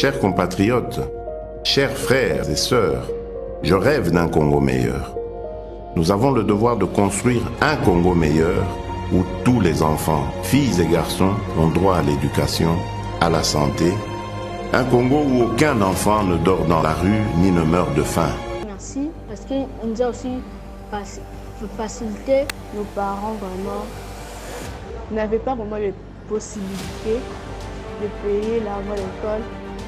Chers compatriotes, chers frères et sœurs, je rêve d'un Congo meilleur. Nous avons le devoir de construire un Congo meilleur où tous les enfants, filles et garçons, ont droit à l'éducation, à la santé. Un Congo où aucun enfant ne dort dans la rue ni ne meurt de faim. Merci, parce qu'il nous a aussi facilité nos parents vraiment. Ils n'avaient pas vraiment les possibilités de payer l'argent à l'école.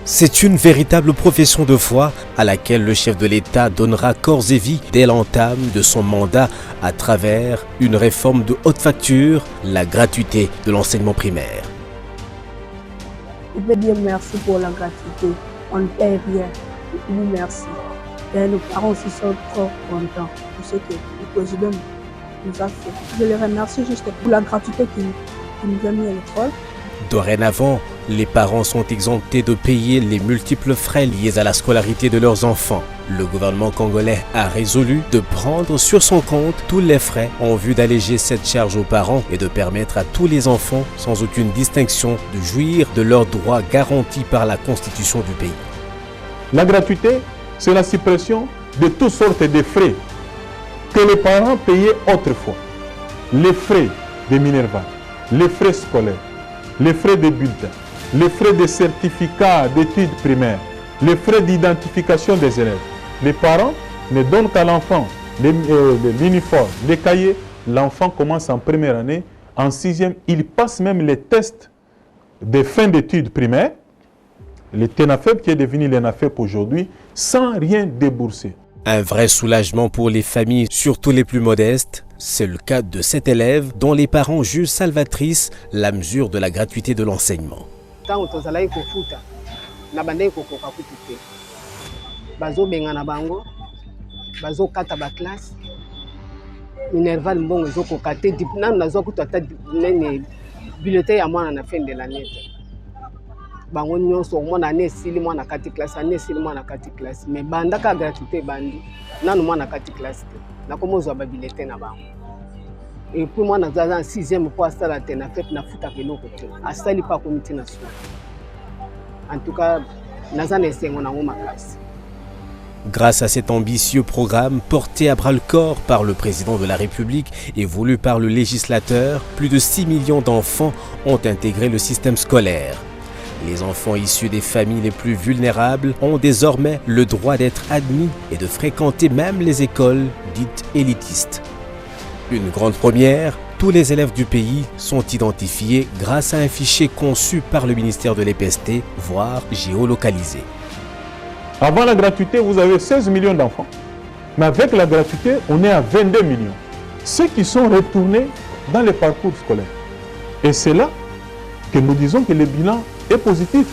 C'est une véritable profession de foi à laquelle le chef de l'État donnera corps et vie dès l'entame de son mandat à travers une réforme de haute facture, la gratuité de l'enseignement primaire. Je veux dire merci pour la gratuité. On ne paye rien. Oui, merci. Et nos parents aussi sont trop contents de ce que le président nous a fait. Je les remercie juste pour la gratuité qu'il nous a mis à l'école. Dorénavant, les parents sont exemptés de payer les multiples frais liés à la scolarité de leurs enfants. Le gouvernement congolais a résolu de prendre sur son compte tous les frais en vue d'alléger cette charge aux parents et de permettre à tous les enfants, sans aucune distinction, de jouir de leurs droits garantis par la Constitution du pays. La gratuité, c'est la suppression de toutes sortes de frais que les parents payaient autrefois. Les frais de Minerva, les frais scolaires, les frais de bulletins, les frais de certificats d'études primaires, les frais d'identification des élèves. Les parents ne donnent qu'à l'enfant l'uniforme, les cahiers. L'enfant commence en première année, en sixième, il passe même les tests de fin d'études primaires, le TENAFEP qui est devenu l'ENAFEP aujourd'hui, sans rien débourser. Un vrai soulagement pour les familles, surtout les plus modestes. C'est le cas de cet élève dont les parents jugent salvatrice la mesure de la gratuité de l'enseignement. Bango nyonso mwana ne sili mwana kati classe ane sili mwana kati classe mais bandaka gratuité bandi nanu mwana kati classe na komozwa ba bulletin na bango et puis mwana zaza en 6e pour asala tena fait na futa keloko te asali pa comité national en tout cas nazana esengo na ngoma classe. Grâce à cet ambitieux programme porté à bras-le-corps par le président de la République et voulu par le législateur, plus de 6 millions d'enfants ont intégré le système scolaire. Les enfants issus des familles les plus vulnérables ont désormais le droit d'être admis et de fréquenter même les écoles dites élitistes. Une grande première, tous les élèves du pays sont identifiés grâce à un fichier conçu par le ministère de l'EPST, voire géolocalisé. Avant la gratuité, vous avez 16 millions d'enfants. Mais avec la gratuité, on est à 22 millions. Ceux qui sont retournés dans les parcours scolaires. Et c'est là que nous disons que le bilan est positif.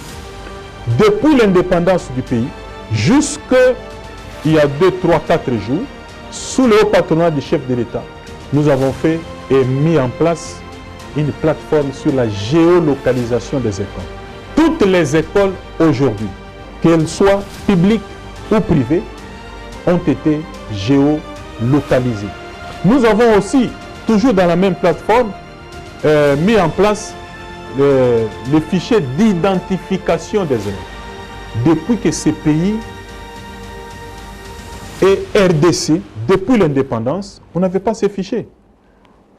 Depuis l'indépendance du pays, jusqu'il y a 2, 3, 4 jours, sous le haut patronat du chef de l'État, nous avons fait et mis en place une plateforme sur la géolocalisation des écoles. Toutes les écoles aujourd'hui, qu'elles soient publiques ou privées, ont été géolocalisées. Nous avons aussi, toujours dans la même plateforme, mis en place le fichier d'identification des élèves. Depuis que ces pays et RDC, depuis l'indépendance, on n'avait pas ces fichiers.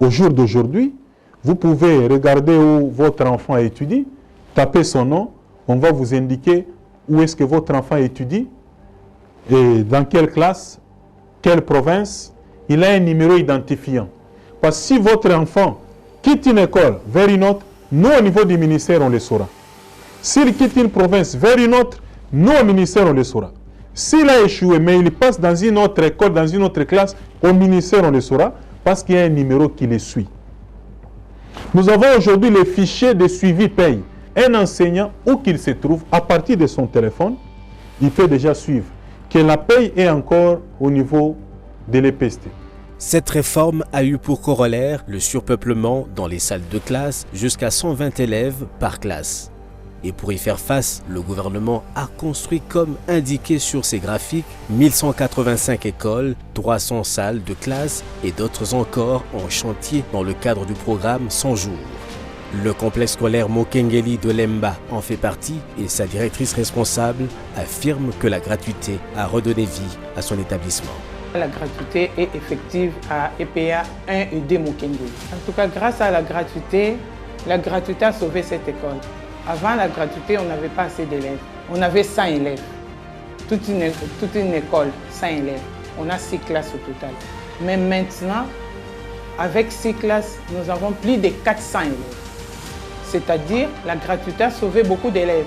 Au jour d'aujourd'hui, vous pouvez regarder où votre enfant étudie, taper son nom, on va vous indiquer où est-ce que votre enfant étudie, et dans quelle classe, quelle province, il a un numéro identifiant. Parce que si votre enfant quitte une école vers une autre, nous, au niveau du ministère, on le saura. S'il quitte une province vers une autre, nous, au ministère, on le saura. S'il a échoué, mais il passe dans une autre école, dans une autre classe, au ministère, on le saura, parce qu'il y a un numéro qui le suit. Nous avons aujourd'hui le fichier de suivi paye. Un enseignant, où qu'il se trouve, à partir de son téléphone, il peut déjà suivre que la paye est encore au niveau de l'EPST. Cette réforme a eu pour corollaire le surpeuplement dans les salles de classe jusqu'à 120 élèves par classe. Et pour y faire face, le gouvernement a construit comme indiqué sur ces graphiques 1185 écoles, 300 salles de classe et d'autres encore en chantier dans le cadre du programme 100 jours. Le complexe scolaire Mokengeli de Lemba en fait partie et sa directrice responsable affirme que la gratuité a redonné vie à son établissement. La gratuité est effective à EPA 1 et 2 Mokengeli. En tout cas, grâce à la gratuité a sauvé cette école. Avant la gratuité, on n'avait pas assez d'élèves. On avait 100 élèves. Toute une école, 100 élèves. On a 6 classes au total. Mais maintenant, avec 6 classes, nous avons plus de 400 élèves. C'est-à-dire, la gratuité a sauvé beaucoup d'élèves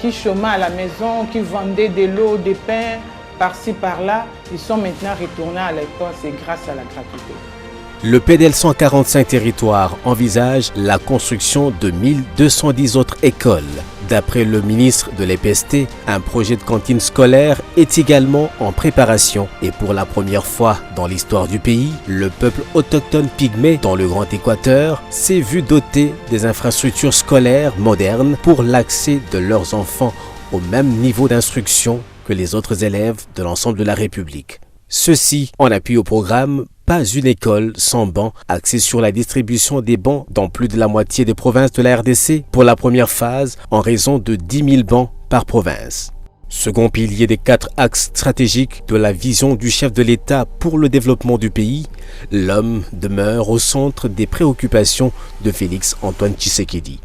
qui chômaient à la maison, qui vendaient de l'eau, des pains, par-ci, par-là. Ils sont maintenant retournés à l'école, c'est grâce à la gratuité. Le PDL 145 territoires envisage la construction de 1210 autres écoles. D'après le ministre de l'EPST, un projet de cantine scolaire est également en préparation. Et pour la première fois dans l'histoire du pays, le peuple autochtone pygmée dans le Grand Équateur s'est vu doté des infrastructures scolaires modernes pour l'accès de leurs enfants au même niveau d'instruction que les autres élèves de l'ensemble de la République. Ceci en appui au programme Pas une école sans bancs, axé sur la distribution des bancs dans plus de la moitié des provinces de la RDC pour la première phase en raison de 10 000 bancs par province. Second pilier des 4 axes stratégiques de la vision du chef de l'État pour le développement du pays, l'homme demeure au centre des préoccupations de Félix Antoine Tshisekedi.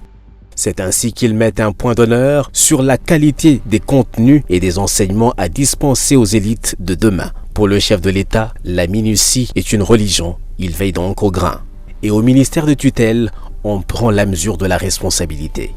C'est ainsi qu'il met un point d'honneur sur la qualité des contenus et des enseignements à dispenser aux élites de demain. Pour le chef de l'État, la minutie est une religion. Il veille donc au grain. Et au ministère de tutelle, on prend la mesure de la responsabilité.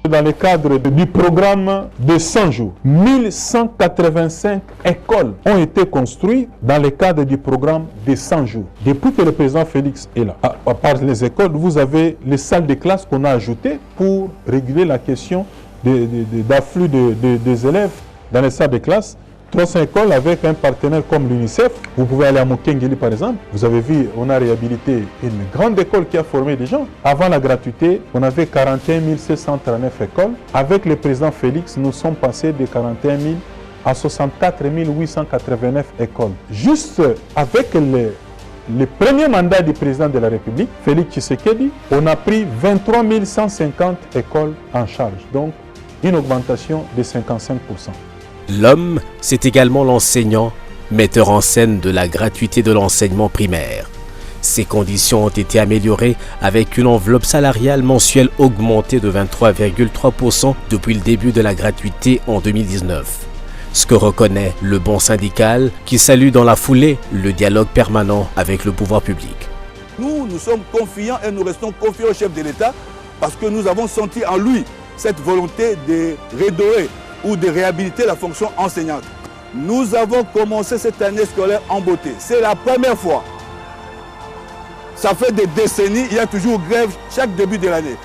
Dans le cadre du programme de 100 jours, 1185 écoles ont été construites dans le cadre du programme de 100 jours. Depuis que le président Félix est là, à part les écoles, vous avez les salles de classe qu'on a ajoutées pour réguler la question d'afflux des élèves dans les salles de classe. 300 écoles avec un partenaire comme l'UNICEF. Vous pouvez aller à Mokengeli par exemple. Vous avez vu, on a réhabilité une grande école qui a formé des gens. Avant la gratuité, on avait 41 739 écoles. Avec le président Félix, nous sommes passés de 41 000 à 64 889 écoles. Juste avec le premier mandat du président de la République, Félix Tshisekedi, on a pris 23 150 écoles en charge. Donc, une augmentation de 55%. L'homme, c'est également l'enseignant, metteur en scène de la gratuité de l'enseignement primaire. Ces conditions ont été améliorées avec une enveloppe salariale mensuelle augmentée de 23,3% depuis le début de la gratuité en 2019. Ce que reconnaît le bon syndical qui salue dans la foulée le dialogue permanent avec le pouvoir public. Nous sommes confiants et nous restons confiants au chef de l'État parce que nous avons senti en lui cette volonté de redorer ou de réhabiliter la fonction enseignante. Nous avons commencé cette année scolaire en beauté. C'est la première fois. Ça fait des décennies, il y a toujours grève chaque début de l'année.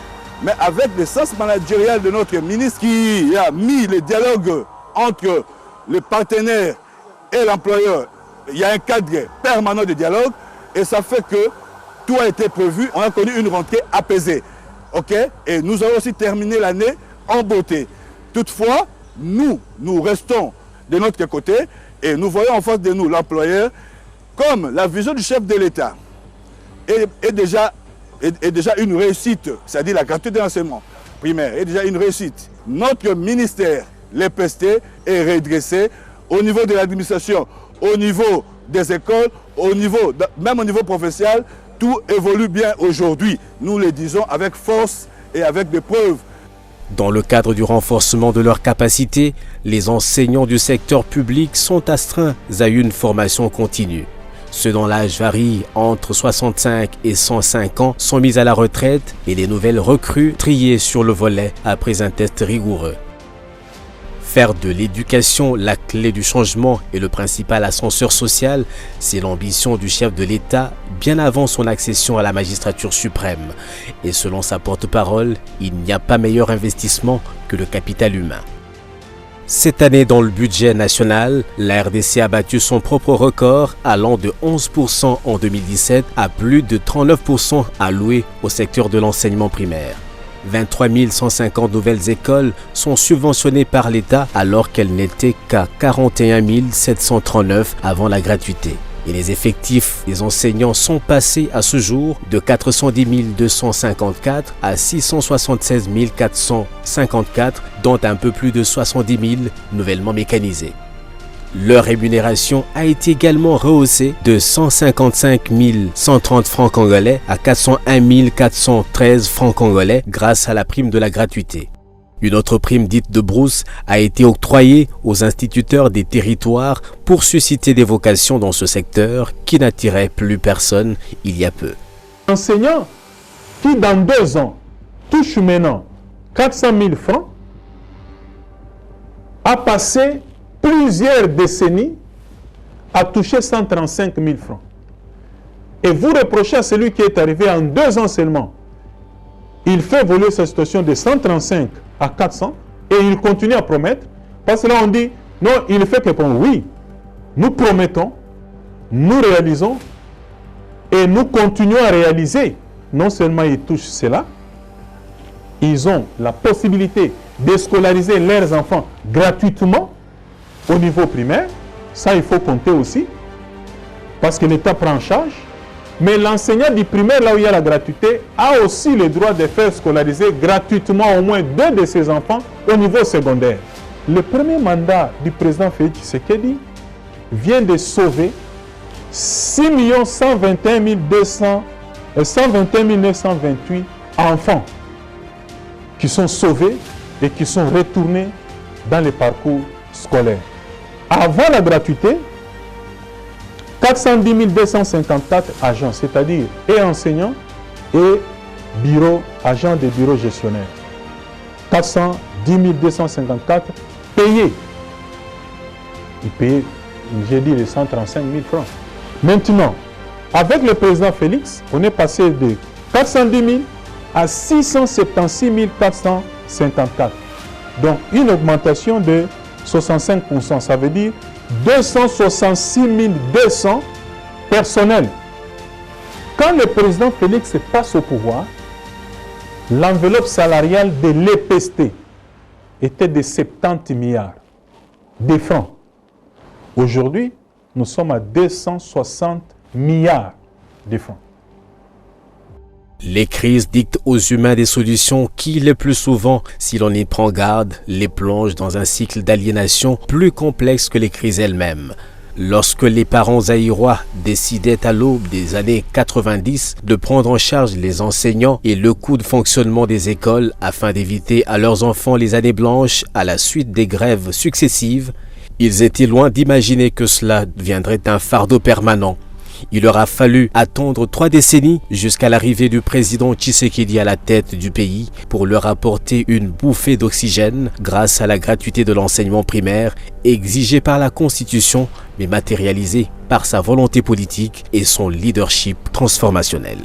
Mais avec le sens managérial de notre ministre qui a mis le dialogue entre le partenaire et l'employeur, il y a un cadre permanent de dialogue et ça fait que tout a été prévu. On a connu une rentrée apaisée. Okay? Et nous avons aussi terminé l'année en beauté. Toutefois, nous restons de notre côté et nous voyons en face de nous l'employeur comme la vision du chef de l'État est déjà une réussite, c'est-à-dire la gratuité de l'enseignement primaire est déjà une réussite. Notre ministère, l'EPST, est redressé au niveau de l'administration, au niveau des écoles, même au niveau professionnel, tout évolue bien aujourd'hui. Nous le disons avec force et avec des preuves. Dans le cadre du renforcement de leurs capacités, les enseignants du secteur public sont astreints à une formation continue. Ceux dont l'âge varie entre 65 et 105 ans sont mis à la retraite et les nouvelles recrues triées sur le volet après un test rigoureux. Faire de l'éducation la clé du changement et le principal ascenseur social, c'est l'ambition du chef de l'État bien avant son accession à la magistrature suprême. Et selon sa porte-parole, il n'y a pas meilleur investissement que le capital humain. Cette année, dans le budget national, la RDC a battu son propre record allant de 11% en 2017 à plus de 39% alloués au secteur de l'enseignement primaire. 23 150 nouvelles écoles sont subventionnées par l'État alors qu'elles n'étaient qu'à 41 739 avant la gratuité. Et les effectifs des enseignants sont passés à ce jour de 410 254 à 676 454, dont un peu plus de 70 000 nouvellement mécanisés. Leur rémunération a été également rehaussée de 155 130 francs congolais à 401 413 francs congolais grâce à la prime de la gratuité. Une autre prime dite de brousse a été octroyée aux instituteurs des territoires pour susciter des vocations dans ce secteur qui n'attirait plus personne il y a peu. Enseignant qui dans 2 ans touche maintenant 400 000 francs a passé plusieurs décennies à toucher 135 000 francs. Et vous reprochez à celui qui est arrivé en 2 ans seulement. Il fait évoluer sa situation de 135 à 400 et il continue à promettre. Parce que là on dit, non, il fait que bon, oui, nous promettons, nous réalisons et nous continuons à réaliser. Non seulement ils touchent cela, ils ont la possibilité de scolariser leurs enfants gratuitement au niveau primaire. Ça, il faut compter aussi, parce que l'État prend en charge. Mais l'enseignant du primaire, là où il y a la gratuité, a aussi le droit de faire scolariser gratuitement au moins 2 de ses enfants au niveau secondaire. Le premier mandat du président Félix Tshisekedi vient de sauver 6 121 928 enfants qui sont sauvés et qui sont retournés dans les parcours scolaires. Avant la gratuité, 410 254 agents, c'est-à-dire et enseignants et agents de bureau gestionnaire. 410 254 payés. Ils payaient, j'ai dit, les 135 000 francs. Maintenant, avec le président Félix, on est passé de 410 000 à 676 454. Donc, une augmentation de 65%. Ça veut dire 266 200 personnels. Quand le président Félix passe au pouvoir, l'enveloppe salariale de l'EPST était de 70 milliards de francs. Aujourd'hui, nous sommes à 260 milliards de francs. Les crises dictent aux humains des solutions qui, le plus souvent, si l'on y prend garde, les plongent dans un cycle d'aliénation plus complexe que les crises elles-mêmes. Lorsque les parents zaïrois décidaient à l'aube des années 90 de prendre en charge les enseignants et le coût de fonctionnement des écoles afin d'éviter à leurs enfants les années blanches à la suite des grèves successives, ils étaient loin d'imaginer que cela deviendrait un fardeau permanent. Il leur a fallu attendre 3 décennies jusqu'à l'arrivée du président Tshisekedi à la tête du pays pour leur apporter une bouffée d'oxygène grâce à la gratuité de l'enseignement primaire exigée par la Constitution mais matérialisée par sa volonté politique et son leadership transformationnel.